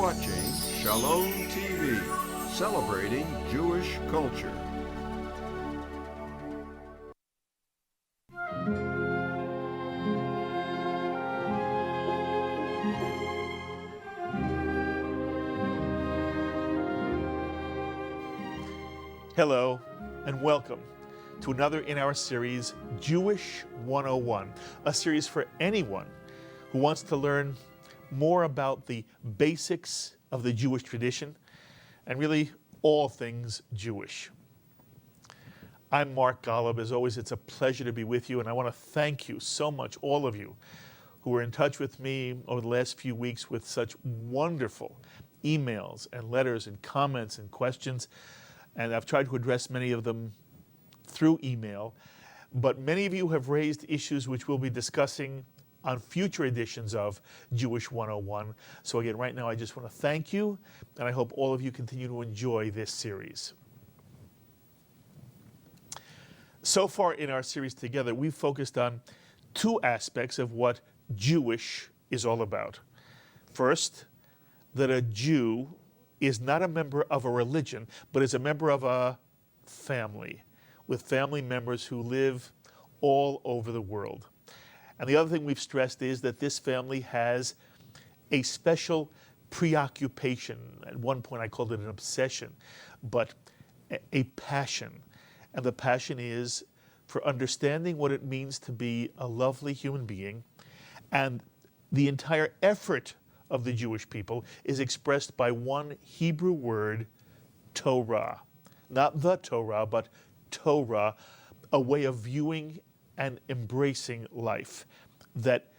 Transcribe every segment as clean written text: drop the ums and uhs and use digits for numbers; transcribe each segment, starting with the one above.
watching Shalom TV, celebrating Jewish culture. Hello and welcome to another in our series, Jewish 101, a series for anyone who wants to learn more about the basics of the Jewish tradition and really all things Jewish. I'm Mark Golub. As always, it's a pleasure to be with you, and I want to thank you so much, all of you who were in touch with me over the last few weeks with such wonderful emails and letters and comments and questions. And I've tried to address many of them through email, but many of you have raised issues which we'll be discussing on future editions of Jewish 101. So again, right now I just want to thank you, and I hope all of you continue to enjoy this series. So far in our series together, we've focused on two aspects of what Jewish is all about. First, that a Jew is not a member of a religion, but is a member of a family, with family members who live all over the world. And the other thing we've stressed is that this family has a special preoccupation. At one point I called it an obsession, but a passion. And the passion is for understanding what it means to be a lovely human being. And the entire effort of the Jewish people is expressed by one Hebrew word, Torah. Not the Torah, but Torah, a way of viewing and embracing life. That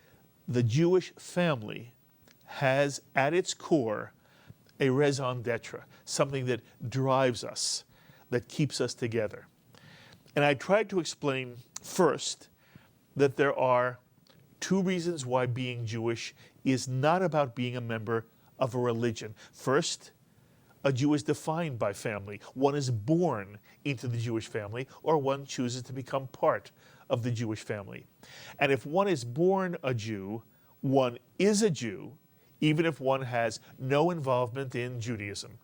the Jewish family has at its core a raison d'etre, something that drives us, that keeps us together. And I tried to explain first that there are two reasons why being Jewish is not about being a member of a religion. First, a Jew is defined by family. One is born into the Jewish family, or one chooses to become part of the Jewish family. And if one is born a Jew, one is a Jew, even if one has no involvement in Judaism,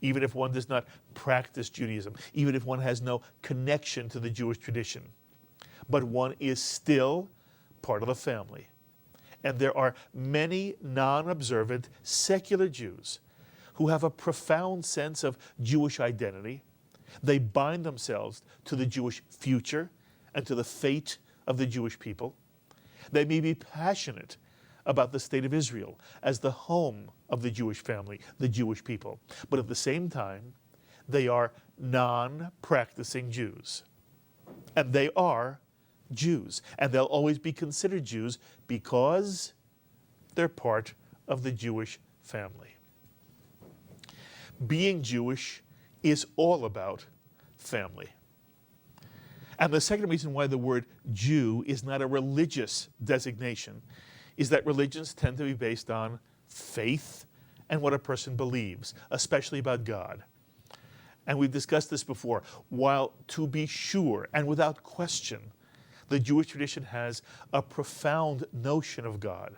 even if one does not practice Judaism, even if one has no connection to the Jewish tradition. But one is still part of the family. And there are many non-observant secular Jews who have a profound sense of Jewish identity. They bind themselves to the Jewish future and to the fate of the Jewish people. They may be passionate about the state of Israel as the home of the Jewish family, the Jewish people. But at the same time, they are non-practicing Jews. And they are Jews, and they'll always be considered Jews because they're part of the Jewish family. Being Jewish is all about family. And the second reason why the word Jew is not a religious designation is that religions tend to be based on faith and what a person believes, especially about God. And we've discussed this before. While to be sure and without question, the Jewish tradition has a profound notion of God.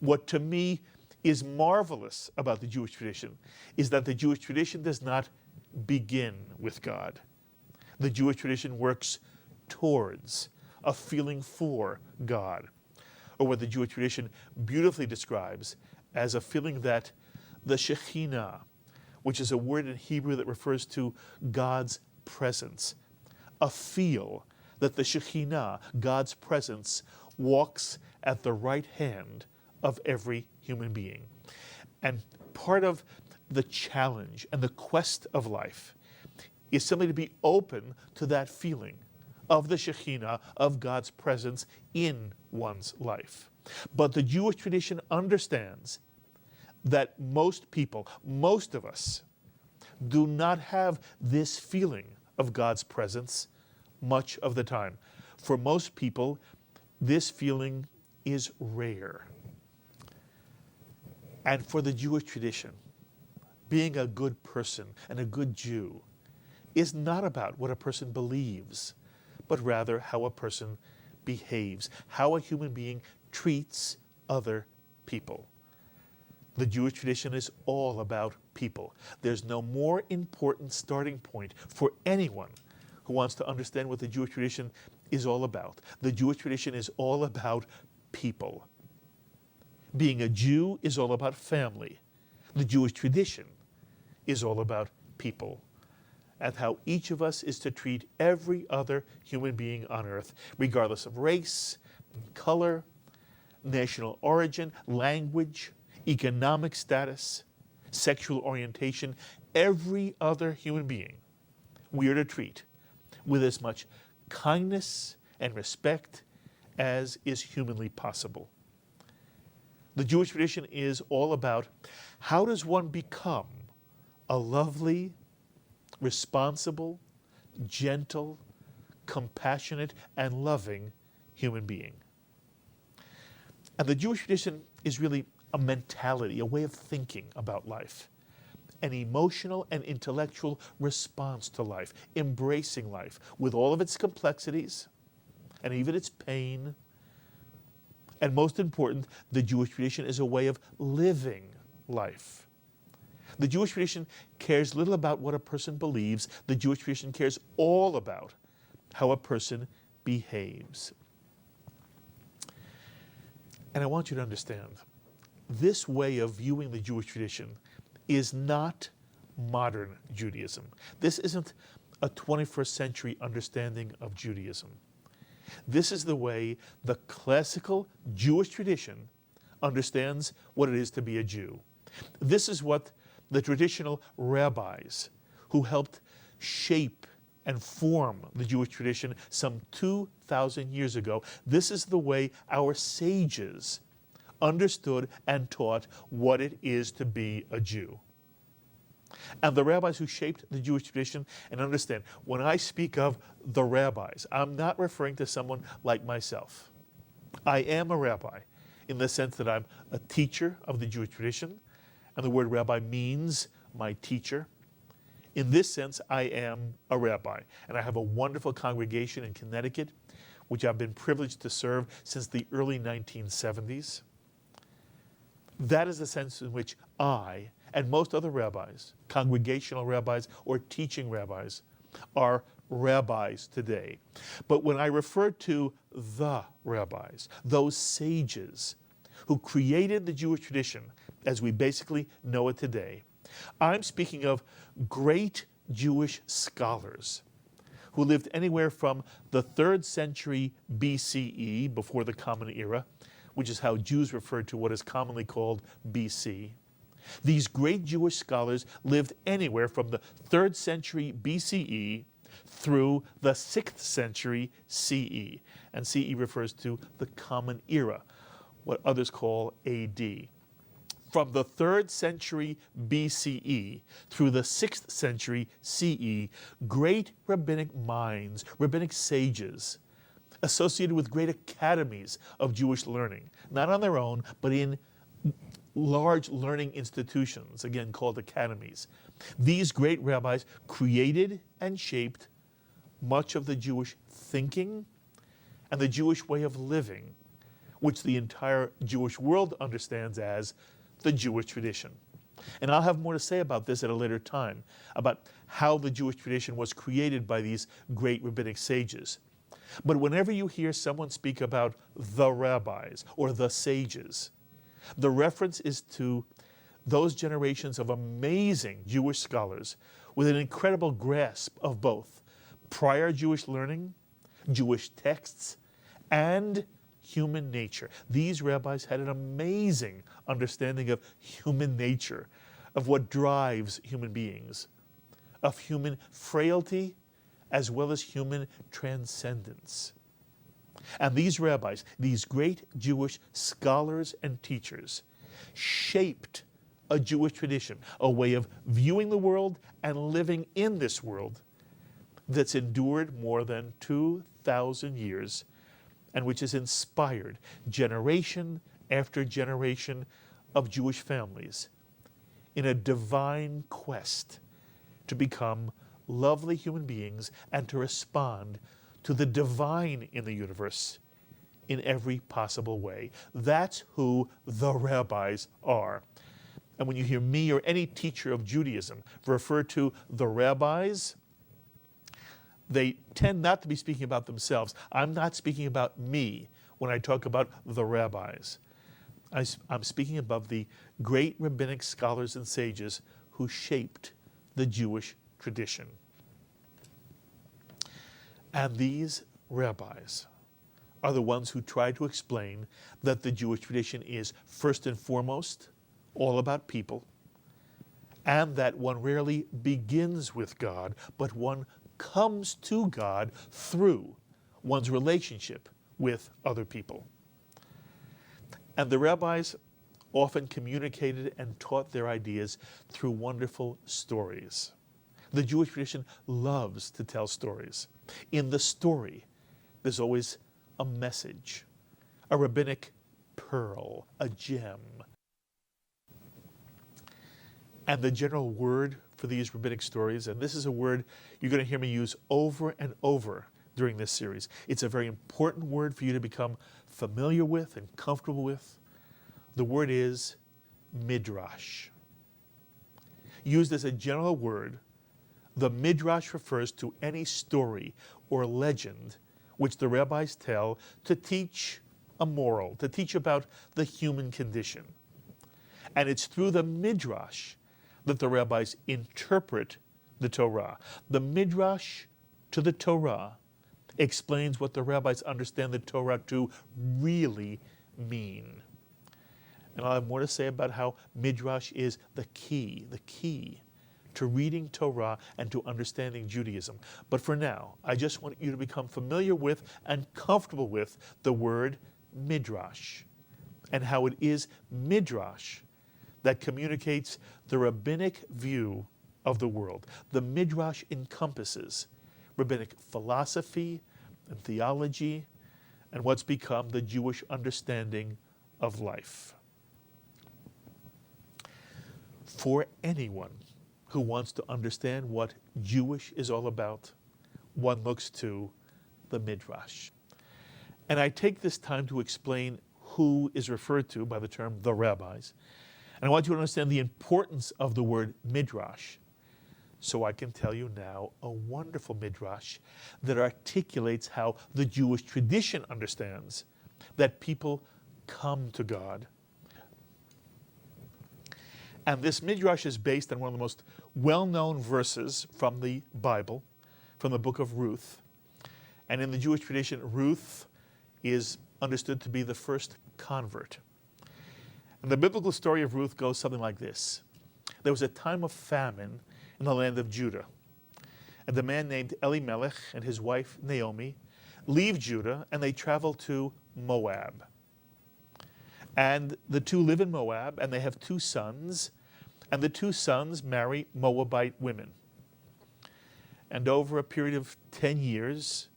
What to me is marvelous about the Jewish tradition is that the Jewish tradition does not begin with God. The Jewish tradition works towards a feeling for God, or what the Jewish tradition beautifully describes as a feeling that the Shekhinah, which is a word in Hebrew that refers to God's presence, a feel that the Shekhinah, God's presence, walks at the right hand of every human being. And part of the challenge and the quest of life is simply to be open to that feeling of the Shekhinah, of God's presence in one's life. But the Jewish tradition understands that most people, most of us, do not have this feeling of God's presence much of the time. For most people, this feeling is rare. And for the Jewish tradition, being a good person and a good Jew is not about what a person believes, but rather how a person behaves, how a human being treats other people. The Jewish tradition is all about people. There's no more important starting point for anyone who wants to understand what the Jewish tradition is all about. The Jewish tradition is all about people. Being a Jew is all about family. The Jewish tradition is all about people and how each of us is to treat every other human being on earth, regardless of race, color, national origin, language, economic status, sexual orientation. Every other human being we are to treat with as much kindness and respect as is humanly possible. The Jewish tradition is all about how does one become a lovely, responsible, gentle, compassionate, and loving human being. And the Jewish tradition is really a mentality, a way of thinking about life, an emotional and intellectual response to life, embracing life with all of its complexities and even its pain. And most important, the Jewish tradition is a way of living life. The Jewish tradition cares little about what a person believes. The Jewish tradition cares all about how a person behaves. And I want you to understand, this way of viewing the Jewish tradition is not modern Judaism. This isn't a 21st century understanding of Judaism. This is the way the classical Jewish tradition understands what it is to be a Jew. This is what the traditional rabbis who helped shape and form the Jewish tradition some 2,000 years ago, this is the way our sages understood and taught what it is to be a Jew. And the rabbis who shaped the Jewish tradition, and understand, when I speak of the rabbis, I'm not referring to someone like myself. I am a rabbi in the sense that I'm a teacher of the Jewish tradition, and the word rabbi means my teacher. In this sense, I am a rabbi, and I have a wonderful congregation in Connecticut, which I've been privileged to serve since the early 1970s. That is the sense in which I and most other rabbis, congregational rabbis or teaching rabbis, are rabbis today. But when I refer to the rabbis, those sages who created the Jewish tradition as we basically know it today, I'm speaking of great Jewish scholars who lived anywhere from the 3rd century BCE, before the Common Era, which is how Jews referred to what is commonly called BC. These great Jewish scholars lived anywhere from the 3rd century BCE through the 6th century CE. And CE refers to the Common Era, what others call AD. From the 3rd century BCE through the 6th century CE, great rabbinic minds, rabbinic sages, associated with great academies of Jewish learning, not on their own, but in large learning institutions, again called academies. These great rabbis created and shaped much of the Jewish thinking and the Jewish way of living, which the entire Jewish world understands as the Jewish tradition. And I'll have more to say about this at a later time, about how the Jewish tradition was created by these great rabbinic sages. But whenever you hear someone speak about the rabbis or the sages, the reference is to those generations of amazing Jewish scholars with an incredible grasp of both prior Jewish learning, Jewish texts, and human nature. These rabbis had an amazing understanding of human nature, of what drives human beings, of human frailty as well as human transcendence. And these rabbis, these great Jewish scholars and teachers, shaped a Jewish tradition, a way of viewing the world and living in this world that's endured more than 2,000 years and which has inspired generation after generation of Jewish families in a divine quest to become lovely human beings and to respond to the divine in the universe in every possible way. That's who the rabbis are. And when you hear me or any teacher of Judaism refer to the rabbis, they tend not to be speaking about themselves. I'm not speaking about me when I talk about the rabbis. I'm speaking about the great rabbinic scholars and sages who shaped the Jewish tradition. And these rabbis are the ones who try to explain that the Jewish tradition is first and foremost all about people, and that one rarely begins with God, but one comes to God through one's relationship with other people. And the rabbis often communicated and taught their ideas through wonderful stories. The Jewish tradition loves to tell stories. In the story, there's always a message, a rabbinic pearl, a gem. And the general word for these rabbinic stories, and this is a word you're going to hear me use over and over during this series. It's a very important word for you to become familiar with and comfortable with. The word is Midrash. Used as a general word, the Midrash refers to any story or legend which the rabbis tell to teach a moral, to teach about the human condition. And it's through the Midrash that the rabbis interpret the Torah. The Midrash to the Torah explains what the rabbis understand the Torah to really mean. And I'll have more to say about how Midrash is the key to reading Torah and to understanding Judaism. But for now, I just want you to become familiar with and comfortable with the word Midrash and how it is Midrash that communicates the rabbinic view of the world. The Midrash encompasses rabbinic philosophy and theology and what's become the Jewish understanding of life. For anyone who wants to understand what Jewish is all about, one looks to the Midrash. And I take this time to explain who is referred to by the term the rabbis. And I want you to understand the importance of the word Midrash. So I can tell you now a wonderful Midrash that articulates how the Jewish tradition understands that people come to God. And this Midrash is based on one of the most well-known verses from the Bible, from the Book of Ruth. And in the Jewish tradition, Ruth is understood to be the first convert. And the biblical story of Ruth goes something like this. There was a time of famine in the land of Judah. And a man named Elimelech and his wife Naomi leave Judah and they travel to Moab. And the two live in Moab and they have two sons. And the two sons marry Moabite women. And over a period of 10 years,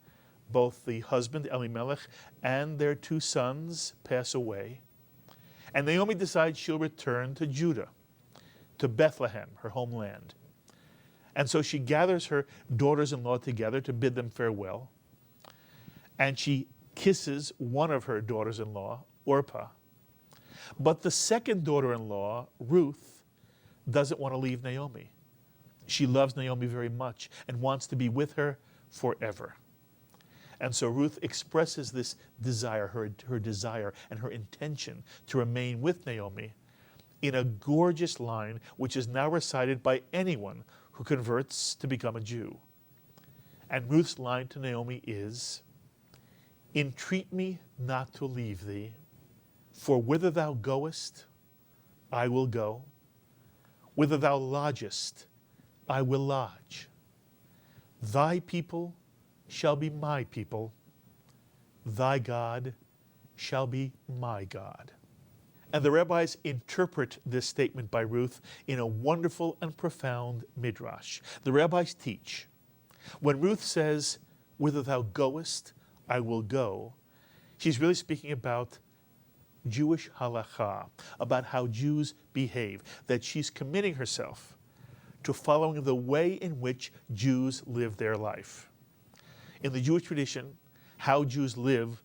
both the husband, Elimelech, and their two sons pass away. And Naomi decides she'll return to Judah, to Bethlehem, her homeland. And so she gathers her daughters-in-law together to bid them farewell. And she kisses one of her daughters-in-law, Orpah. But the second daughter-in-law, Ruth, doesn't want to leave Naomi. She loves Naomi very much and wants to be with her forever. And so Ruth expresses this desire, her desire and her intention to remain with Naomi in a gorgeous line which is now recited by anyone who converts to become a Jew. And Ruth's line to Naomi is, "Entreat me not to leave thee, for whither thou goest, I will go. Whither thou lodgest, I will lodge. Thy people shall be my people. Thy God shall be my God." And the rabbis interpret this statement by Ruth in a wonderful and profound midrash. The rabbis teach, when Ruth says, "Whither thou goest, I will go," she's really speaking about Jewish halakha, about how Jews behave, that she's committing herself to following the way in which Jews live their life. In the Jewish tradition, how Jews live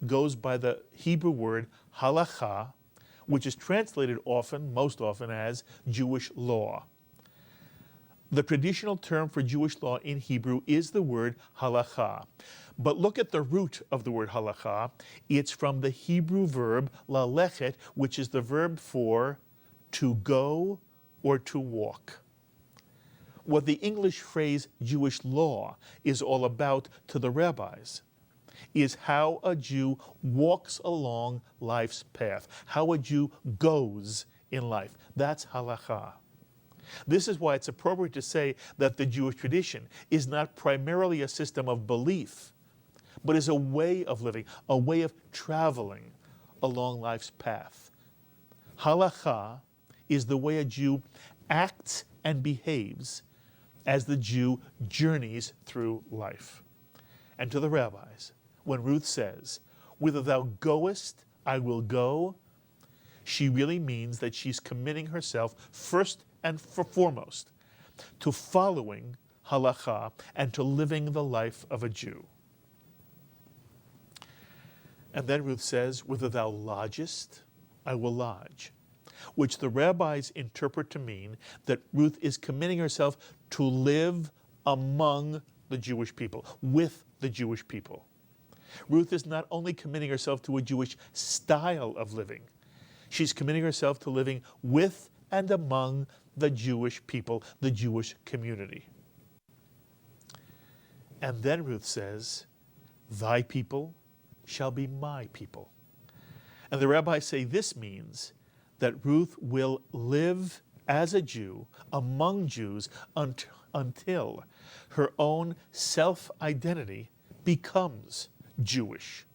goes by the Hebrew word halakha, which is translated often, most often, as Jewish law. The traditional term for Jewish law in Hebrew is the word halakha. But look at the root of the word halakha. It's from the Hebrew verb lalechet, which is the verb for to go or to walk. What the English phrase Jewish law is all about to the rabbis is how a Jew walks along life's path, how a Jew goes in life. That's halakha. This is why it's appropriate to say that the Jewish tradition is not primarily a system of belief, but is a way of living, a way of traveling along life's path. Halakha is the way a Jew acts and behaves as the Jew journeys through life. And to the rabbis, when Ruth says, "Whither thou goest, I will go," she really means that she's committing herself first and foremost to following halakha and to living the life of a Jew. And then Ruth says, "Whither thou lodgest, I will lodge," which the rabbis interpret to mean that Ruth is committing herself to live among the Jewish people, with the Jewish people. Ruth is not only committing herself to a Jewish style of living, she's committing herself to living with and among the Jewish people, the Jewish community. And then Ruth says, "Thy people shall be my people." And the rabbis say this means that Ruth will live as a Jew among Jews until her own self-identity becomes Jewish.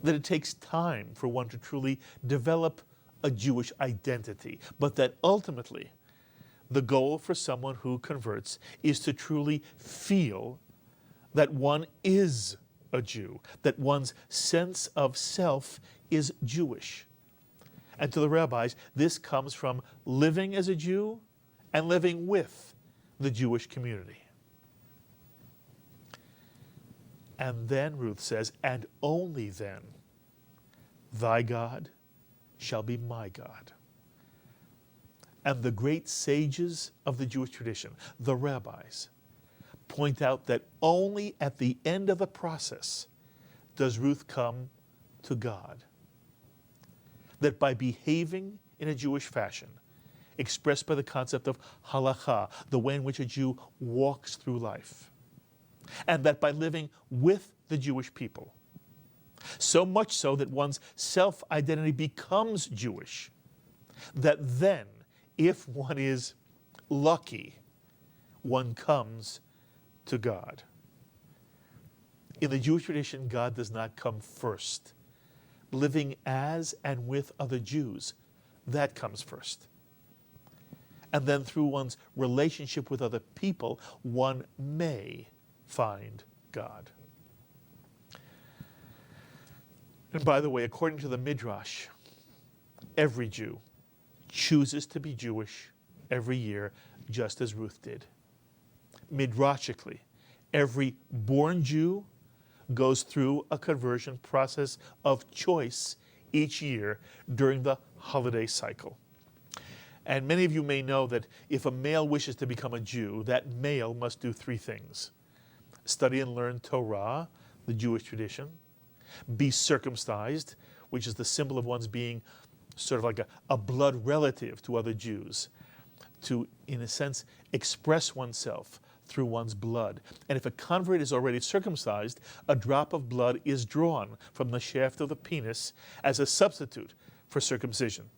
That it takes time for one to truly develop a Jewish identity, but that ultimately the goal for someone who converts is to truly feel that one is a Jew, that one's sense of self is Jewish. And to the rabbis, this comes from living as a Jew and living with the Jewish community. And then Ruth says, "And only then, thy God shall be my God." And the great sages of the Jewish tradition, the rabbis, point out that only at the end of the process does Ruth come to God. That by behaving in a Jewish fashion, expressed by the concept of halakha, the way in which a Jew walks through life, and that by living with the Jewish people, so much so that one's self-identity becomes Jewish, that then, if one is lucky, one comes to God. In the Jewish tradition, God does not come first. Living as and with other Jews, that comes first. And then through one's relationship with other people, one may find God. And by the way, according to the Midrash, every Jew chooses to be Jewish every year, just as Ruth did. Midrashically, every born Jew goes through a conversion process of choice each year during the holiday cycle. And many of you may know that if a male wishes to become a Jew, that male must do three things: study and learn Torah, the Jewish tradition; be circumcised, which is the symbol of one's being sort of like a blood relative to other Jews, to, in a sense, express oneself through one's blood. And if a convert is already circumcised, a drop of blood is drawn from the shaft of the penis as a substitute for circumcision.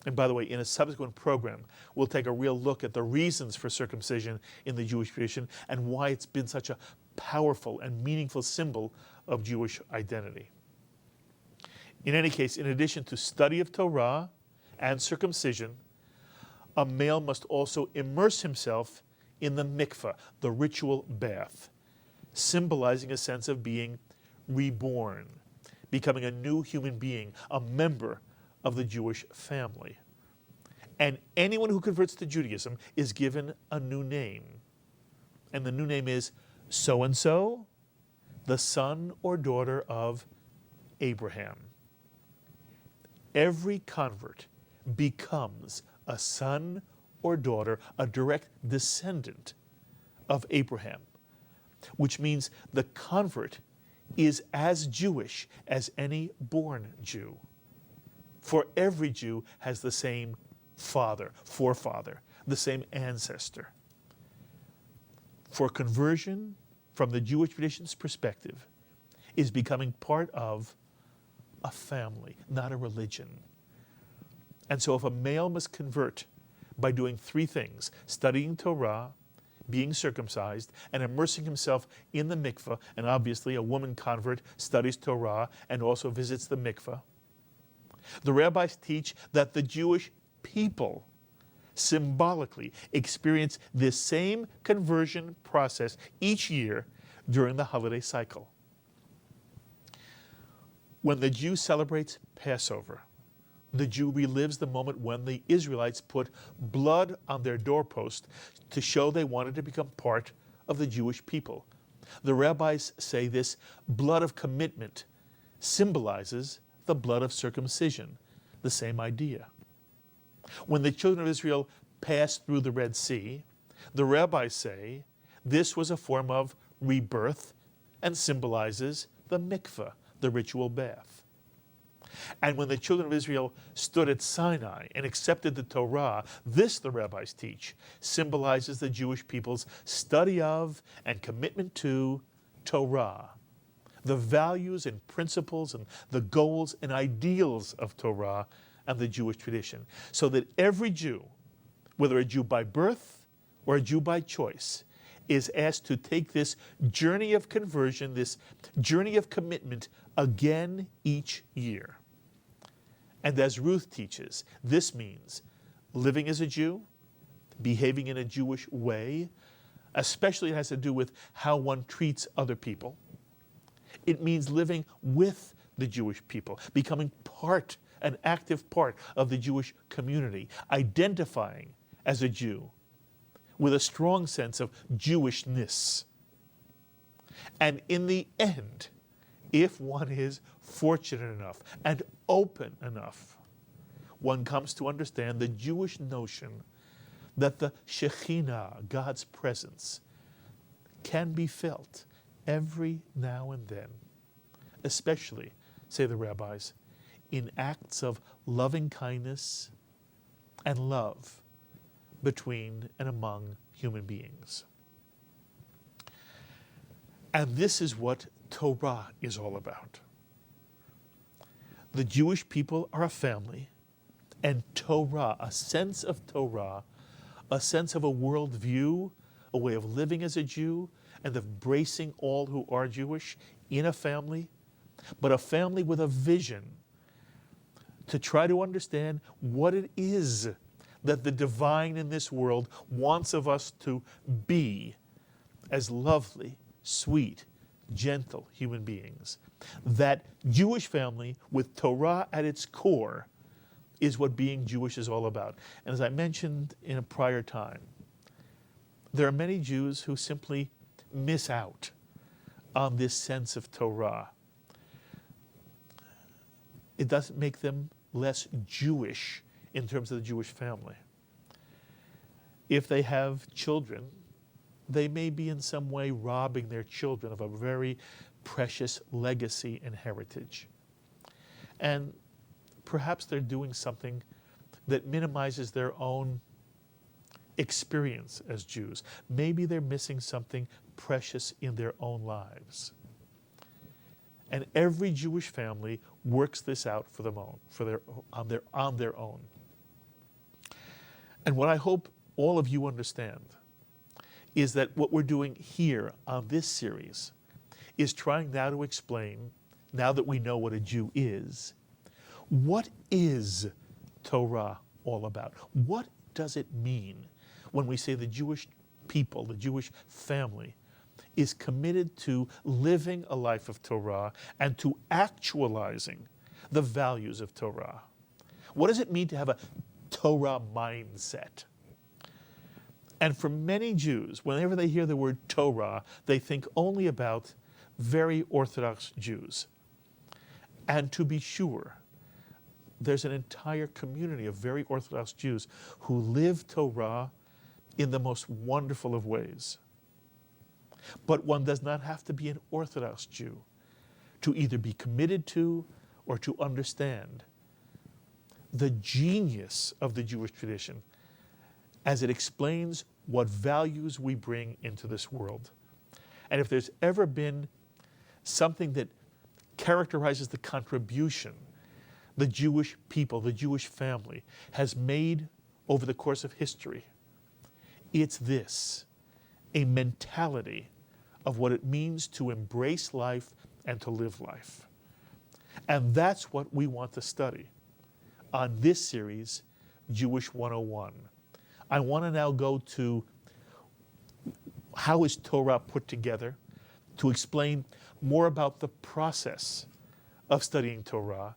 And by the way, in a subsequent program, we'll take a real look at the reasons for circumcision in the Jewish tradition and why it's been such a powerful and meaningful symbol of Jewish identity. In any case, in addition to study of Torah and circumcision, a male must also immerse himself in the mikveh, the ritual bath, symbolizing a sense of being reborn, becoming a new human being, a member of the Jewish family. And anyone who converts to Judaism is given a new name. And the new name is so-and-so, the son or daughter of Abraham. every convert becomes a son or daughter, a direct descendant of Abraham, which means the convert is as Jewish as any born Jew. For every Jew has the same forefather, the same ancestor. For conversion, from the Jewish tradition's perspective, is becoming part of a family, not a religion. And so if a male must convert by doing three things: studying Torah, being circumcised, and immersing himself in the mikveh, and obviously a woman convert studies Torah and also visits the mikveh, the rabbis teach that the Jewish people symbolically experience this same conversion process each year during the holiday cycle. When the Jew celebrates Passover, the Jew relives the moment when the Israelites put blood on their doorpost to show they wanted to become part of the Jewish people. The rabbis say this blood of commitment symbolizes the blood of circumcision, the same idea. When the children of Israel passed through the Red Sea, the rabbis say this was a form of rebirth and symbolizes the mikveh, the ritual bath. And when the children of Israel stood at Sinai and accepted the Torah, this, the rabbis teach, symbolizes the Jewish people's study of and commitment to Torah, the values and principles and the goals and ideals of Torah and the Jewish tradition. So that every Jew, whether a Jew by birth or a Jew by choice, is asked to take this journey of conversion, this journey of commitment again each year. And as Ruth teaches, this means living as a Jew, behaving in a Jewish way, especially it has to do with how one treats other people. It means living with the Jewish people, becoming an active part of the Jewish community, identifying as a Jew with a strong sense of Jewishness. And in the end, if one is fortunate enough and open enough, one comes to understand the Jewish notion that the Shekhinah, God's presence, can be felt every now and then, especially, say the rabbis, in acts of loving kindness and love between and among human beings. And this is what Torah is all about. The Jewish people are a family, and Torah, a sense of Torah, a sense of a worldview, a way of living as a Jew, and of embracing all who are Jewish in a family, but a family with a vision to try to understand what it is that the divine in this world wants of us to be as lovely, sweet, gentle human beings. That Jewish family with Torah at its core is what being Jewish is all about. And as I mentioned in a prior time, there are many Jews who simply miss out on this sense of Torah. It doesn't make them less Jewish in terms of the Jewish family. If they have children, they may be in some way robbing their children of a very precious legacy and heritage. And perhaps they're doing something that minimizes their own experience as Jews. Maybe they're missing something precious in their own lives. And every Jewish family works this out on their own. And what I hope all of you understand is that what we're doing here on this series is trying now to explain, now that we know what a Jew is, what is Torah all about? What does it mean when we say the Jewish people, the Jewish family, is committed to living a life of Torah and to actualizing the values of Torah? What does it mean to have a Torah mindset? And for many Jews, whenever they hear the word Torah, they think only about very Orthodox Jews. And to be sure, there's an entire community of very Orthodox Jews who live Torah in the most wonderful of ways. But one does not have to be an Orthodox Jew to either be committed to or to understand the genius of the Jewish tradition as it explains what values we bring into this world. And if there's ever been something that characterizes the contribution the Jewish people, the Jewish family, has made over the course of history, it's this, a mentality of what it means to embrace life and to live life. And that's what we want to study on this series, Jewish 101. I want to now go to how is Torah put together, to explain more about the process of studying Torah.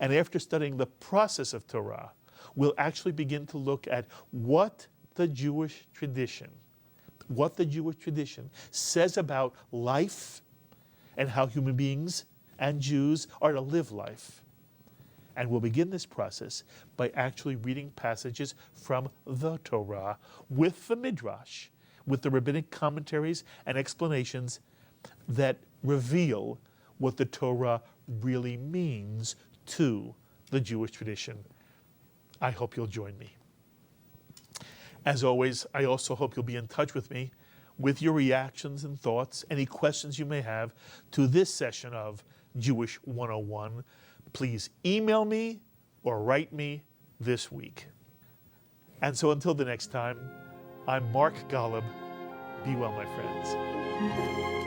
And after studying the process of Torah, we'll actually begin to look at what the Jewish tradition says about life and how human beings and Jews are to live life. And we'll begin this process by actually reading passages from the Torah with the Midrash, with the rabbinic commentaries and explanations that reveal what the Torah really means to the Jewish tradition. I hope you'll join me. As always, I also hope you'll be in touch with me with your reactions and thoughts, any questions you may have to this session of Jewish 101. Please email me or write me this week. And so until the next time, I'm Mark Golub. Be well, my friends.